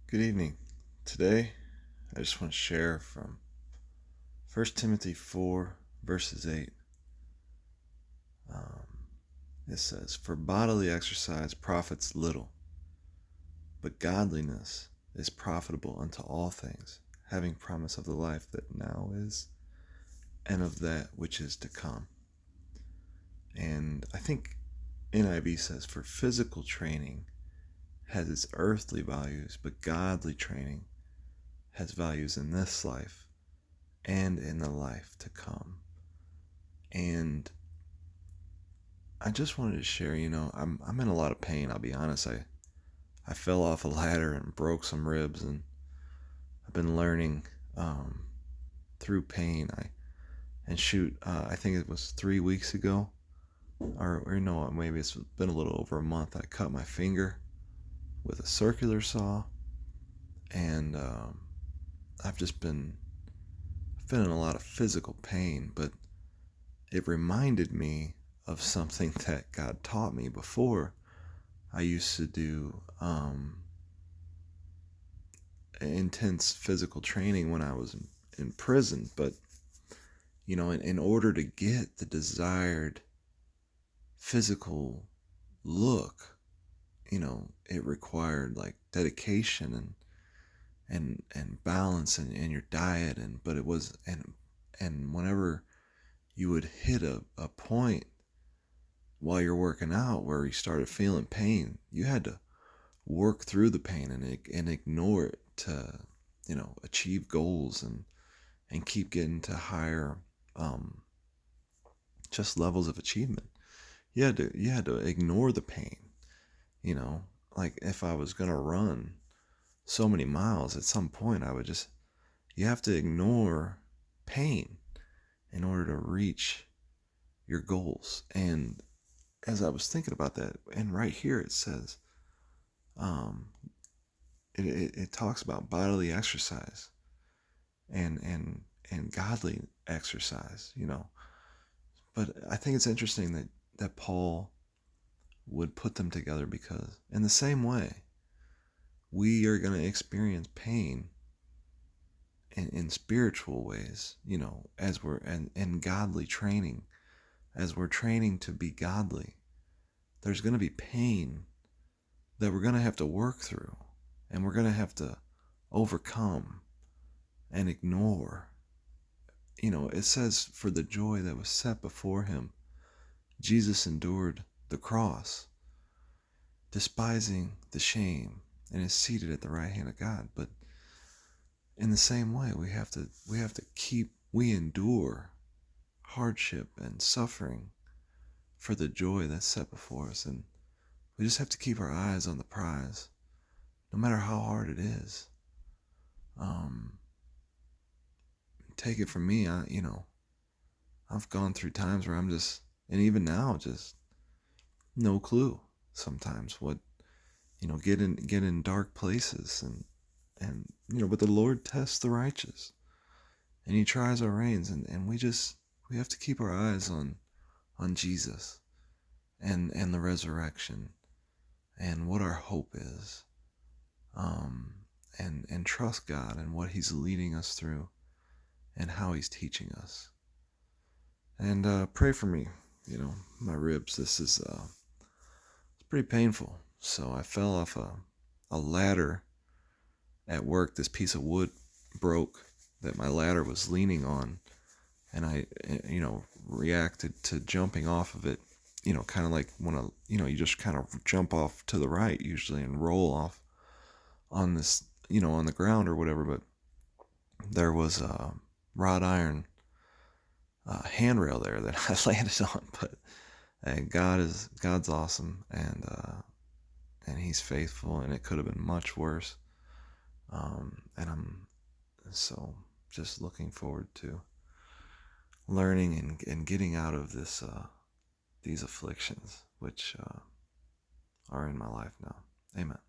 Good evening. Today, I just want to share from 1 Timothy 4, verses 8. It says, "For bodily exercise profits little, but godliness is profitable unto all things, having promise of the life that now is, and of that which is to come." And I think NIV says, "For physical training has its earthly values, but godly training has values in this life and in the life to come." And I just wanted to share, I'm in a lot of pain, I'll be honest. I fell off a ladder and broke some ribs, and I've been learning through pain. I think it was 3 weeks ago, or no, maybe it's been a little over a month. I cut my finger with a circular saw, and I've just been in a lot of physical pain, but it reminded me of something that God taught me before. I used to do intense physical training when I was in prison, but in order to get the desired physical look, it required like dedication and balance in your diet, and whenever you would hit a point while you're working out where you started feeling pain, you had to work through the pain and ignore it to achieve goals and keep getting to higher just levels of achievement. You had to ignore the pain. Like if I was gonna run so many miles, at some point you have to ignore pain in order to reach your goals. And as I was thinking about that, and right here it says, um, it talks about bodily exercise and godly exercise, But I think it's interesting that Paul would put them together, because in the same way, we are going to experience pain in spiritual ways, as we're in godly training, as we're training to be godly. There's going to be pain that we're going to have to work through, and we're going to have to overcome and ignore. It says, "For the joy that was set before him, Jesus endured the cross, despising the shame, and is seated at the right hand of God." But in the same way, we endure hardship and suffering for the joy that's set before us, and we just have to keep our eyes on the prize, no matter how hard it is. Take it from me, I've gone through times where and even now, just no clue sometimes what, get in dark places, and but the Lord tests the righteous, and he tries our reins, and we have to keep our eyes on Jesus and the resurrection and what our hope is, and trust God and what he's leading us through and how he's teaching us. And pray for me, my ribs. This is it's pretty painful. So I fell off a ladder at work. This piece of wood broke that my ladder was leaning on, and I reacted to jumping off of it, kind of like when you just kind of jump off to the right usually and roll off on this, on the ground or whatever. But there was a wrought iron handrail there that I landed on. But God's awesome, and he's faithful, and it could have been much worse. And I'm so just looking forward to learning and getting out of these afflictions which are in my life now. Amen.